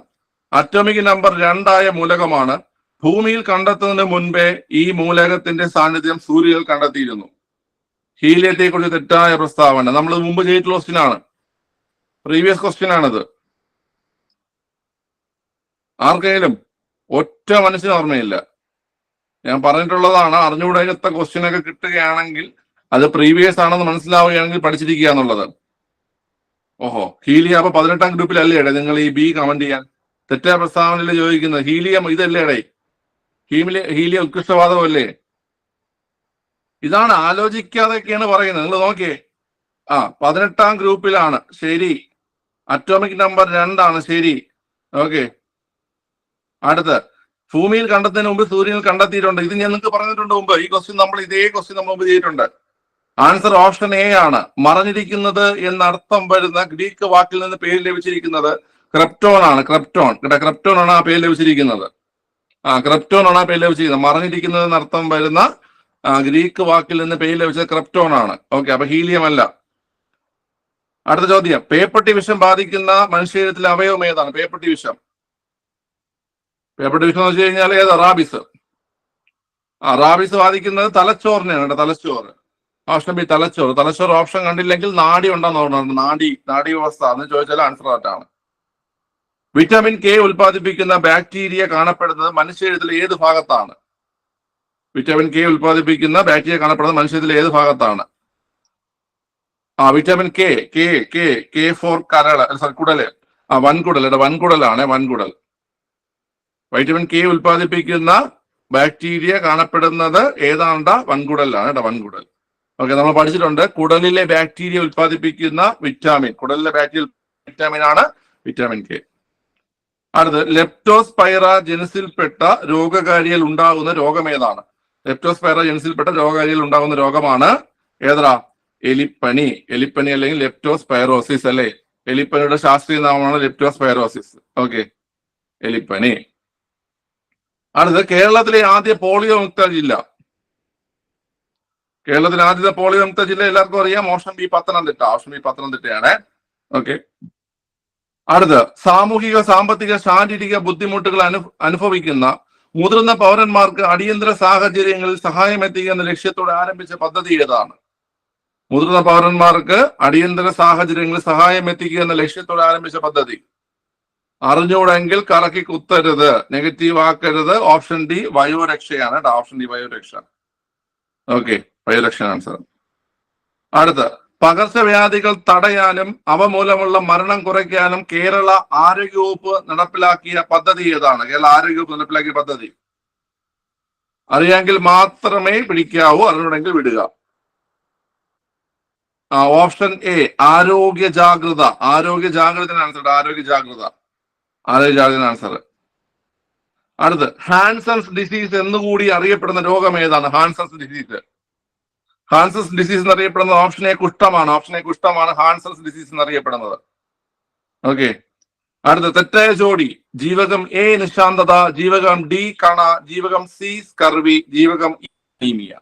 അറ്റോമിക് നമ്പർ 2 മൂലകമാണ്. ഭൂമിയിൽ കണ്ടെത്തുന്നതിന് മുൻപേ ഈ മൂലകത്തിന്റെ സാന്നിധ്യം സൂര്യനിൽ കണ്ടെത്തിയിരുന്നു. ഹീലിയത്തെ കുറിച്ച് തെറ്റായ പ്രസ്താവന നമ്മൾ മുമ്പ് ചെയ്തിട്ടുള്ള ക്വസ്റ്റ്യൻ ആണ്. പ്രീവിയസ് ക്വസ്റ്റ്യൻ ആണിത്. ആർക്കെങ്കിലും ഒറ്റ മനുഷ്യന് ഓർമ്മയില്ല. ഞാൻ പറഞ്ഞിട്ടുള്ളതാണ്. അറിഞ്ഞുകൂടാത്ത ക്വസ്റ്റ്യൻ ഒക്കെ കിട്ടുകയാണെങ്കിൽ അത് പ്രീവിയസ് ആണെന്ന് മനസ്സിലാവുകയാണെങ്കിൽ പഠിച്ചിരിക്കുക എന്നുള്ളത്. ഓഹോ, ഹീലിയം അപ്പൊ 18ാം ഗ്രൂപ്പിലല്ലേ ഇടേ? നിങ്ങൾ ഈ ബി കമന്റ് ചെയ്യാൻ. തെറ്റായ പ്രസ്താവനയില് ചോദിക്കുന്നത് ഹീലിയം ഇതല്ലേ ഇടേ? ഹീലിയം ഉത്കൃഷ്ടവാദമല്ലേ? ഇതാണ് ആലോചിക്കാതെയൊക്കെയാണ് പറയുന്നത്. നിങ്ങൾ നോക്കിയേ, 18ാം ഗ്രൂപ്പിലാണ്, ശരി. അറ്റോമിക് നമ്പർ 2 ശരി. ഓക്കെ, അടുത്ത് ഭൂമിയിൽ കണ്ടെത്തുന്നതിന് മുമ്പ് സൂര്യനിൽ കണ്ടെത്തിയിട്ടുണ്ട്. ഇത് ഞാൻ നിങ്ങൾക്ക് പറഞ്ഞിട്ടുണ്ട് മുമ്പ്. ഈ ക്വസ്റ്റ്യൻ ഇതേ ക്വസ്റ്റ്യൻ നമ്മൾ മുമ്പ് ചെയ്തിട്ടുണ്ട്. ആൻസർ ഓപ്ഷൻ എ ആണ്. മറഞ്ഞിരിക്കുന്നത് എന്നർത്ഥം വരുന്ന ഗ്രീക്ക് വാക്കിൽ നിന്ന് പേര് ലഭിച്ചിരിക്കുന്നത് ക്രെപ്റ്റോൺ ആണ്. ക്രെപ്റ്റോൺ കേട്ടോ, ക്രെപ്റ്റോൺ ആണ് ആ പേര് ലഭിച്ചിരിക്കുന്നത്. ക്രെപ്റ്റോൺ ആണ് ആ പേര് ലഭിച്ചിരിക്കുന്നത്. മറഞ്ഞിരിക്കുന്നത് എന്നർത്ഥം വരുന്ന ഗ്രീക്ക് വാക്കിൽ നിന്ന് പേര് ലഭിച്ചത് ക്രെപ്റ്റോൺ ആണ്. ഓക്കെ, അപ്പൊ ഹീലിയം അല്ല. അടുത്ത ചോദ്യം, പേപ്പട്ടി വിഷം ബാധിക്കുന്ന മനുഷ്യരിലെ അവയവം ഏതാണ്? പേപ്പട്ടി വിഷം എന്ന് വെച്ച് കഴിഞ്ഞാൽ ഏതാ? റാബിസ്. റാബിസ് ബാധിക്കുന്നത് തലച്ചോറിനെയാണ് കേട്ടോ, തലച്ചോറ്. ഓപ്ഷൻ ബി തലച്ചോറ്. തലച്ചോറ് ഓപ്ഷൻ കണ്ടില്ലെങ്കിൽ നാഡി ഉണ്ടെന്ന് പറഞ്ഞിട്ടുണ്ട്. നാഡി വ്യവസ്ഥ എന്ന് ചോദിച്ചാൽ ആൻസർ ആയിട്ടാണ്. വിറ്റാമിൻ കെ ഉൽപ്പാദിപ്പിക്കുന്ന ബാക്ടീരിയ കാണപ്പെടുന്നത് മനുഷ്യരിലെ ഏത് ഭാഗത്താണ്? വിറ്റാമിൻ കെ ഉൽപ്പാദിപ്പിക്കുന്ന ബാക്ടീരിയ കാണപ്പെടുന്നത് മനുഷ്യരിലെ ഏത് ഭാഗത്താണ്? വിറ്റാമിൻ കെ ഫോർ കുടല്. വൻകുടലാണ്. വൻകുടൽ. വൈറ്റമിൻ കെ ഉൽപ്പാദിപ്പിക്കുന്ന ബാക്ടീരിയ കാണപ്പെടുന്നത് ഏതാണ്ട? വൻകുടലാണ് കേട്ടോ, വൻകുടൽ. ഓക്കെ, നമ്മൾ പഠിച്ചിട്ടുണ്ട് കുടലിലെ ബാക്ടീരിയ ഉൽപ്പാദിപ്പിക്കുന്ന വിറ്റാമിൻ. കുടലിലെ ബാക്ടീരിയ വിറ്റാമിൻ ആണ് വിറ്റാമിൻ കെ. അടുത്ത്, ലെപ്റ്റോസ്പൈറ ജനുസിൽപ്പെട്ട രോഗകാരിയിൽ ഉണ്ടാകുന്ന രോഗം ഏതാണ്? ലെപ്റ്റോസ്പൈറ ജനുസിൽപ്പെട്ട രോഗകാരിയിൽ ഉണ്ടാകുന്ന രോഗമാണ് ഏതാ? എലിപ്പനി. എലിപ്പനി അല്ലെങ്കിൽ ലെപ്റ്റോസ്പൈറോസിസ് അല്ലെ. എലിപ്പനിയുടെ ശാസ്ത്രീയ നാമമാണ് ലെപ്റ്റോസ്പൈറോസിസ്. ഓക്കെ, എലിപ്പനി. അടുത്ത്, കേരളത്തിലെ ആദ്യ പോളിയോ മുക്ത ജില്ല. കേരളത്തിലെ ആദ്യത്തെ പോളിയോ മുക്ത ജില്ല എല്ലാവർക്കും അറിയാം. Option B Pathanamthitta. Option B പത്തനംതിട്ടയാണ്. ഓക്കെ, അടുത്ത്, സാമൂഹിക സാമ്പത്തിക ശാരീരിക ബുദ്ധിമുട്ടുകൾ അനുഭവിക്കുന്ന മുതിർന്ന പൗരന്മാർക്ക് അടിയന്തര സാഹചര്യങ്ങളിൽ സഹായം എത്തിക്കുക എന്ന ലക്ഷ്യത്തോടെ ആരംഭിച്ച പദ്ധതി ഏതാണ്? മുതിർന്ന പൗരന്മാർക്ക് അടിയന്തര സാഹചര്യങ്ങളിൽ സഹായം എത്തിക്കുക എന്ന ലക്ഷ്യത്തോടെ ആരംഭിച്ച പദ്ധതി. അറിഞ്ഞൂടെങ്കിൽ കറക്കി കുത്തരുത്, നെഗറ്റീവ് ആക്കരുത്. ഓപ്ഷൻ ഡി വയോരക്ഷയാണ്. Option D Vayoraksha. Okay, Vayoraksha answer. അടുത്ത്, പകർച്ചവ്യാധികൾ തടയാനും അവ മൂലമുള്ള മരണം കുറയ്ക്കാനും കേരള ആരോഗ്യവകുപ്പ് നടപ്പിലാക്കിയ പദ്ധതി ഏതാണ്? കേരള ആരോഗ്യവകുപ്പ് നടപ്പിലാക്കിയ പദ്ധതി അറിയാമെങ്കിൽ മാത്രമേ പിടിക്കാവൂ, അറിഞ്ഞൂടെങ്കിൽ വിടുക. ഓപ്ഷൻ എ ആരോഗ്യ ജാഗ്രത. ആരോഗ്യ ജാഗ്രത ആൻസർ. ആരോഗ്യ ജാഗ്രത ആൻസർ. അടുത്ത്, ഹാൻസൺസ് ഡിസീസ് എന്നുകൂടി അറിയപ്പെടുന്ന രോഗം ഏതാണ്? Hansen's disease. ഹാൻസൺസ് ഡിസീസ് എന്നറിയപ്പെടുന്നത് ഓപ്ഷൻ എ കുഷ്ഠമാണ്. ഓപ്ഷൻ എ കുഷ്ഠമാണ് ഹാൻസൺസ് ഡിസീസ് എന്നറിയപ്പെടുന്നത്. ഓക്കെ, അടുത്ത, തെറ്റായ ജോഡി. ജീവകം എ നിശാന്തത, ജീവകം ഡി കണ, ജീവകം സി സ്കർവി, ജീവകം ഇ അനീമിയ.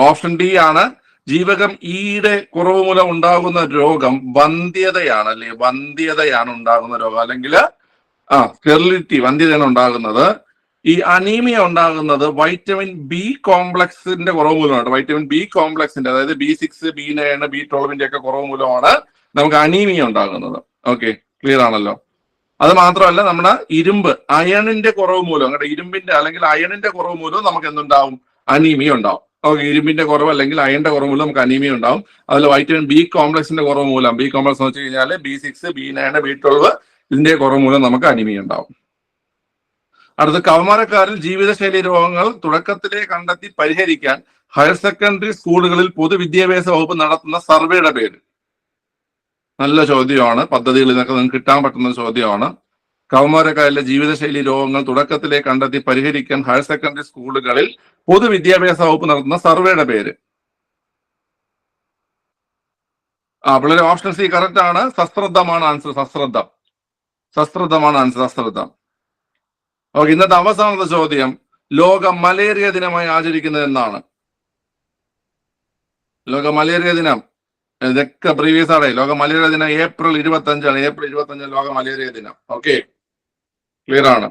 ഓപ്ഷൻ ഡി ആണ്. ജീവകം ഇയുടെ കുറവ് മൂലം ഉണ്ടാകുന്ന രോഗം വന്ധ്യതയാണ് അല്ലെ. വന്ധ്യതയാണ് ഉണ്ടാകുന്ന രോഗം, അല്ലെങ്കിൽ സ്റ്റെറിലിറ്റി, വന്ധ്യതയാണ് ഉണ്ടാകുന്നത്. ഈ അനീമിയ ഉണ്ടാകുന്നത് വൈറ്റമിൻ ബി കോംപ്ലക്സിന്റെ കുറവ് മൂലമാണ്. വൈറ്റമിൻ ബി കോംപ്ലക്സിന്റെ, അതായത് B6, B9, B12 ഒക്കെ കുറവ് മൂലമാണ് നമുക്ക് അനീമിയ ഉണ്ടാകുന്നത്. ഓക്കെ, ക്ലിയർ ആണല്ലോ. അത് മാത്രമല്ല, നമ്മുടെ ഇരുമ്പ്, അയണിന്റെ കുറവ് മൂലം, അങ്ങോട്ട് ഇരുമ്പിന്റെ അല്ലെങ്കിൽ അയണിന്റെ കുറവ് മൂലം നമുക്ക് എന്തുണ്ടാവും? അനീമിയ ഉണ്ടാവും. ഓക്കെ, ഇരുമ്പിന്റെ കുറവ് അല്ലെങ്കിൽ അയണിന്റെ കുറവ് മൂലം നമുക്ക് അനീമിയ ഉണ്ടാവും. അതിൽ വൈറ്റമിൻ ബി കോംപ്ലക്സിന്റെ കുറവ് മൂലം, ബി കോംപ്ലക്സ് എന്ന് വെച്ച് കഴിഞ്ഞാൽ B6, B9, B12 ഇതിന്റെ കുറവ് മൂലം നമുക്ക് അനീമിയ ഉണ്ടാവും. അടുത്ത, കൗമാരക്കാരിൽ ജീവിതശൈലി രോഗങ്ങൾ തുടക്കത്തിലെ കണ്ടെത്തി പരിഹരിക്കാൻ ഹയർ സെക്കൻഡറി സ്കൂളുകളിൽ പൊതുവിദ്യാഭ്യാസ വകുപ്പ് നടത്തുന്ന സർവേയുടെ പേര്. നല്ല ചോദ്യമാണ്. പദ്ധതികളിൽ നിന്നൊക്കെ നിങ്ങൾക്ക് കിട്ടാൻ പറ്റുന്ന ചോദ്യമാണ്. കൗമാരക്കാരിലെ ജീവിതശൈലി രോഗങ്ങൾ തുടക്കത്തിലെ കണ്ടെത്തി പരിഹരിക്കാൻ ഹയർ സെക്കൻഡറി സ്കൂളുകളിൽ പൊതുവിദ്യാഭ്യാസ വകുപ്പ് നടത്തുന്ന സർവേയുടെ പേര്. പിള്ളേരെ ഓപ്ഷൻ സി കറക്റ്റ് ആണ്. സശ്രദ്ധമാണ് ആൻസർ. സശ്രദ്ധമാണ് ആൻസർ. സശ്രദ്ധം. ഓക്കെ, ഇന്നത്തെ അവസാനത്തെ ചോദ്യം, ലോക മലേറിയ ദിനമായി ആചരിക്കുന്നത് എന്നാണ്? ലോക മലേറിയ ദിനം ഇതൊക്കെ പ്രീവിയസ് ആണ്. ലോക മലേറിയ ദിനം ഏപ്രിൽ 25 ഏപ്രിൽ 25 ലോക മലേറിയ ദിനം. ഓക്കെ, ക്ലിയർ ആണ്.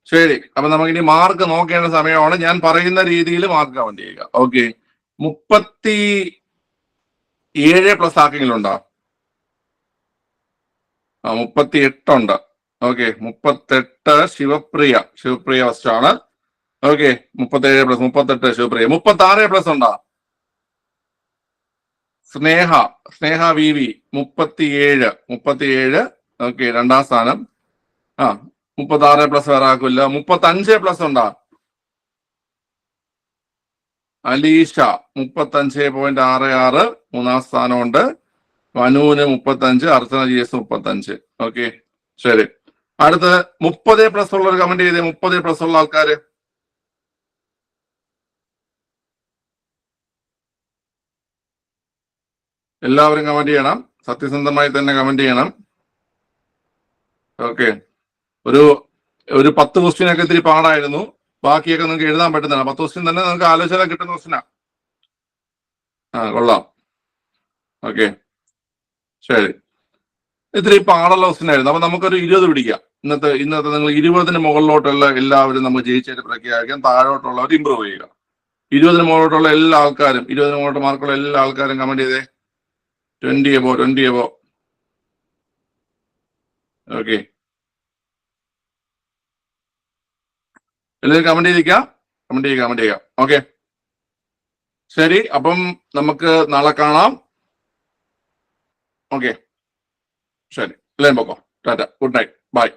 ശരി, അപ്പൊ നമുക്കിനി മാർക്ക് നോക്കേണ്ട സമയമാണ്. ഞാൻ പറയുന്ന രീതിയിൽ മാർക്ക് കമന്റ് ചെയ്യുക. ഓക്കെ, 37+ ആർക്കെങ്കിലും ഉണ്ടോ? 38 ഉണ്ട്. ഓക്കെ, 38 ശിവപ്രിയ ഫസ്റ്റ് ആണ്. ഓക്കെ, 37+, 38 ശിവപ്രിയ. 36+ ഉണ്ടോ? സ്നേഹ VV 37. ഓക്കെ, 2ാം സ്ഥാനം. 36+ വേറെ ആക്കില്ല. 35+ ഉണ്ടോ? അലീഷ 35.66 മൂന്നാം സ്ഥാനമുണ്ട്. വനുവിന് 35, അർച്ചന GS 35. ഓക്കെ, ശരി. അടുത്ത് 30+ ഉള്ളവർ കമന്റ് ചെയ്തേ. 30+ ഉള്ള ആൾക്കാര് എല്ലാവരും കമന്റ് ചെയ്യണം. സത്യസന്ധമായി തന്നെ കമന്റ് ചെയ്യണം. ഓക്കെ, ഒരു 10 ക്വസ്റ്റ്യൻ ഒക്കെ ഇത്തിരി പാടായിരുന്നു. ബാക്കിയൊക്കെ നിങ്ങൾക്ക് എഴുതാൻ പറ്റുന്നതാണ്. 10 ക്വസ്റ്റ്യൻ തന്നെ നിങ്ങൾക്ക് ആലോചന കിട്ടുന്ന ക്വസ്റ്റ്യനാ. കൊള്ളാം. ഓക്കെ, ശരി. ഇത്തിരി പാടുള്ള ക്വസ്റ്റ്യൻ ആയിരുന്നു. അപ്പൊ നമുക്കൊരു 20 പിടിക്കാം. ഇന്നത്തെ നിങ്ങൾ 20-ന് മുകളിലോട്ടുള്ള എല്ലാവരും നമുക്ക് ജയിച്ചായിട്ട് പ്രഖ്യാപിക്കാം. താഴോട്ടുള്ളവർ ഇമ്പ്രൂവ് ചെയ്യുക. 20-ന് മുകളിലോട്ടുള്ള എല്ലാ ആൾക്കാരും, 20-ന് മുകളിലോട്ട് മാർക്കുള്ള എല്ലാ ആൾക്കാരും കമന്റ് ചെയ്തേ. 20 above. ഓക്കെ, എല്ലാവരും കമന്റ് ചെയ്യുക. ഓക്കെ, ശരി. അപ്പം നമുക്ക് നാളെ കാണാം. ഓക്കെ, ശരി. എല്ലാവരും പോക്കോ. Tata, good night, by.